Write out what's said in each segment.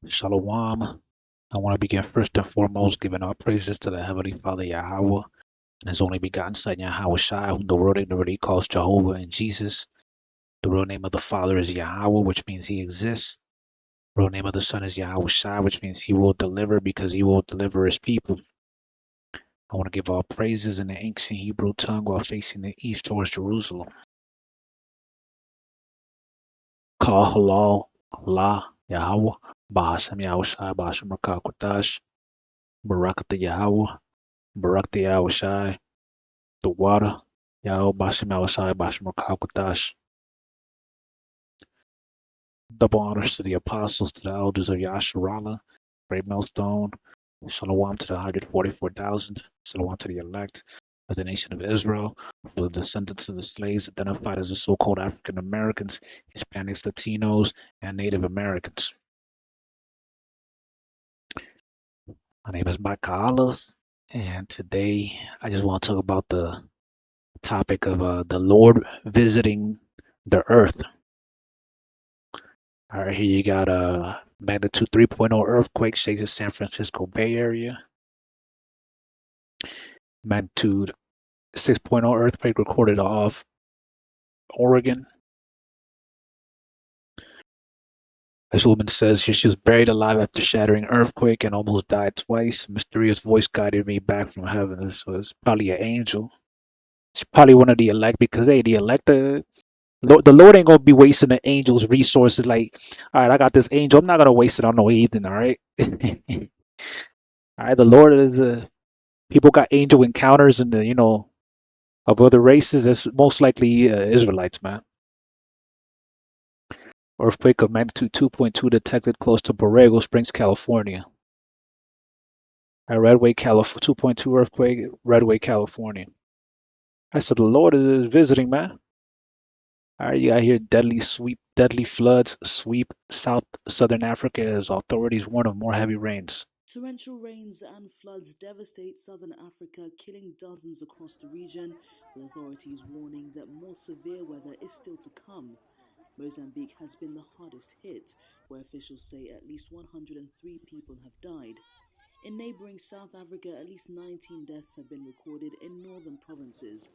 Shalom. I want to begin first and foremost giving our praises to the Heavenly Father Yahweh and His only begotten Son Yahweh Shai, whom the world ignorantly calls Jehovah and Jesus. The real name of the Father is Yahweh, which means He exists. The real name of the Son is Yahweh Shai, which means He will deliver because He will deliver His people. I want to give all praises in the ancient Hebrew tongue while facing the east towards Jerusalem. Kal halal, Allah, Yahweh, Bahashem Yahweh Shai, Bahashem Rakah Kwatash, Barakatah Yahweh, Barakatah Yahweh Shai, the water. Yahweh Bashem Yahushai Bashem Rakakutash. Double honors to the apostles, to the elders of Yasharala, Greatmillstone. Shalom to the 144,000. Shalom to the elect of the nation of Israel, for the descendants of the slaves identified as the so-called African Americans, Hispanics, Latinos, and Native Americans. My name is Mike Kaala, and today I just want to talk about the topic of the Lord visiting the earth. All right, here you got a magnitude 3.0 earthquake shakes the San Francisco Bay Area. Magnitude 6.0 earthquake recorded off Oregon. This woman says she was buried alive after shattering earthquake and almost died twice. A mysterious voice guided me back from heaven. So it's probably an angel. It's probably one of the elect because hey, the elect, the Lord ain't gonna be wasting the angel's resources. Like, all right, I got this angel. I'm not gonna waste it on no heathen. All right. All right. The Lord is people got angel encounters in the of other races. That's most likely Israelites, man. Earthquake of magnitude 2.2 detected close to Borrego Springs, California. At Redway, California. 2.2 earthquake, Redway, California. I said the Lord is visiting, man. All right, you got here deadly floods sweep southern Africa as authorities warn of more heavy rains. Torrential rains and floods devastate southern Africa, killing dozens across the region, with authorities warning that more severe weather is still to come. Mozambique has been the hardest hit, where officials say at least 103 people have died. In neighboring South Africa, at least 19 deaths have been recorded in northern provinces.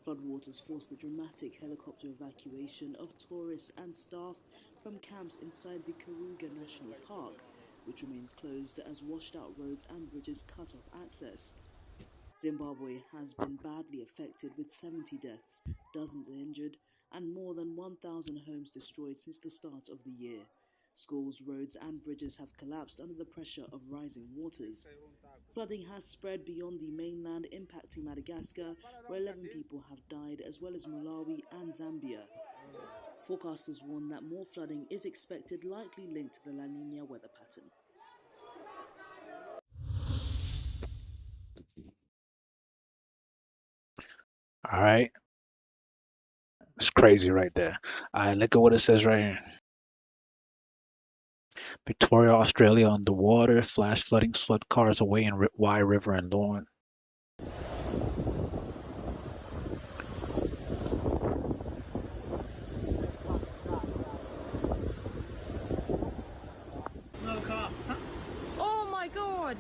Floodwaters forced the dramatic helicopter evacuation of tourists and staff from camps inside the Kruger National Park, which remains closed as washed-out roads and bridges cut off access. Zimbabwe has been badly affected with 70 deaths, dozens injured, and more than 1,000 homes destroyed since the start of the year. Schools, roads, and bridges have collapsed under the pressure of rising waters. Flooding has spread beyond the mainland, impacting Madagascar, where 11 people have died, as well as Malawi and Zambia. Forecasters warn that more flooding is expected, likely linked to the La Nina weather pattern. All right, it's crazy right there. All right, look at what it says right here. Victoria, Australia underwater, flash flooding swept cars away in Wye River and Lorne. Oh my god!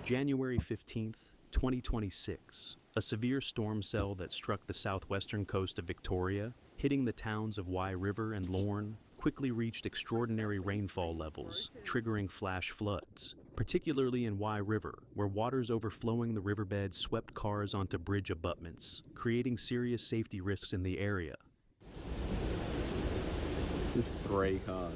January 15th, 2026. A severe storm cell that struck the southwestern coast of Victoria, hitting the towns of Wye River and Lorne, quickly reached extraordinary rainfall levels, triggering flash floods, particularly in Wye River, where waters overflowing the riverbed swept cars onto bridge abutments, creating serious safety risks in the area. There's 3 cars.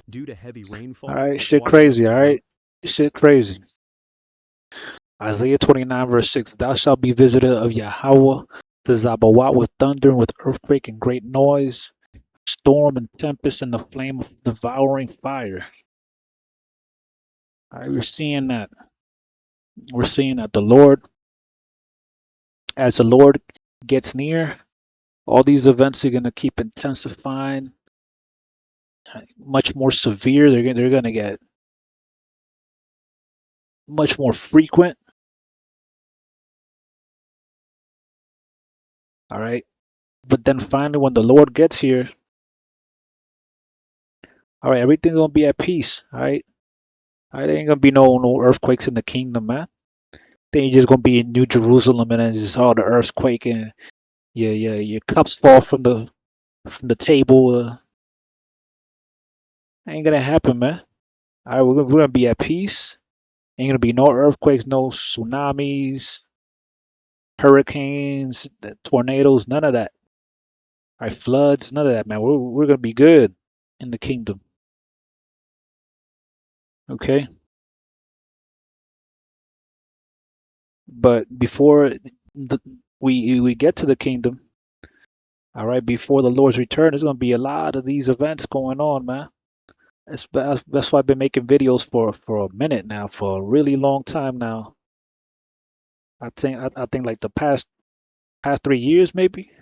Due to heavy rainfall, All right, shit water crazy. levels All right, shit crazy. Isaiah 29 verse 6. Thou shalt be visitor of Yahweh, the Zabawat with thunder and with earthquake and great noise, storm and tempest and the flame of devouring fire. All right, we're seeing that. We're seeing that the Lord, as the Lord gets near, all these events are going to keep intensifying, much more severe. They're going to get much more frequent. All right. But then finally, when the Lord gets here, all right, everything's gonna be at peace. All right. All right, there ain't gonna be no earthquakes in the kingdom, man. Then you're just gonna be in New Jerusalem and then just all the earthquake and your cups fall from the table. Ain't gonna happen, man. All right, we're gonna be at peace. Ain't gonna be no earthquakes, no tsunamis, hurricanes, tornadoes, none of that. All right, floods, none of that, man. We're gonna be good in the kingdom. Okay, but before we get to the kingdom, all right, before the Lord's return, there's gonna be a lot of these events going on, man. That's why I've been making videos for a minute now, for a really long time now. I think like the past 3 years maybe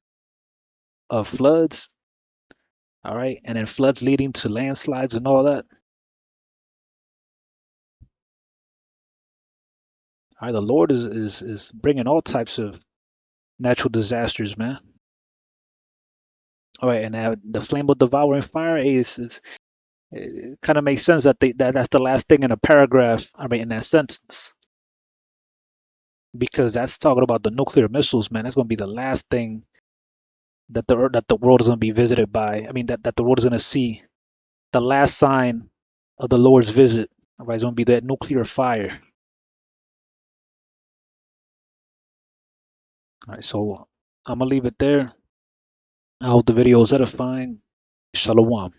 of floods, all right, and then floods leading to landslides and all that. All right, the Lord is bringing all types of natural disasters, man. All right, and the flame of devouring fire is it kind of makes sense that that's the last thing in a paragraph. I mean, in that sentence, because that's talking about the nuclear missiles, man. That's going to be the last thing that the world is going to be visited by. I mean, that the world is going to see. The last sign of the Lord's visit, all right, is going to be that nuclear fire. All right, so I'm gonna leave it there. I hope the video is edifying. Shalom.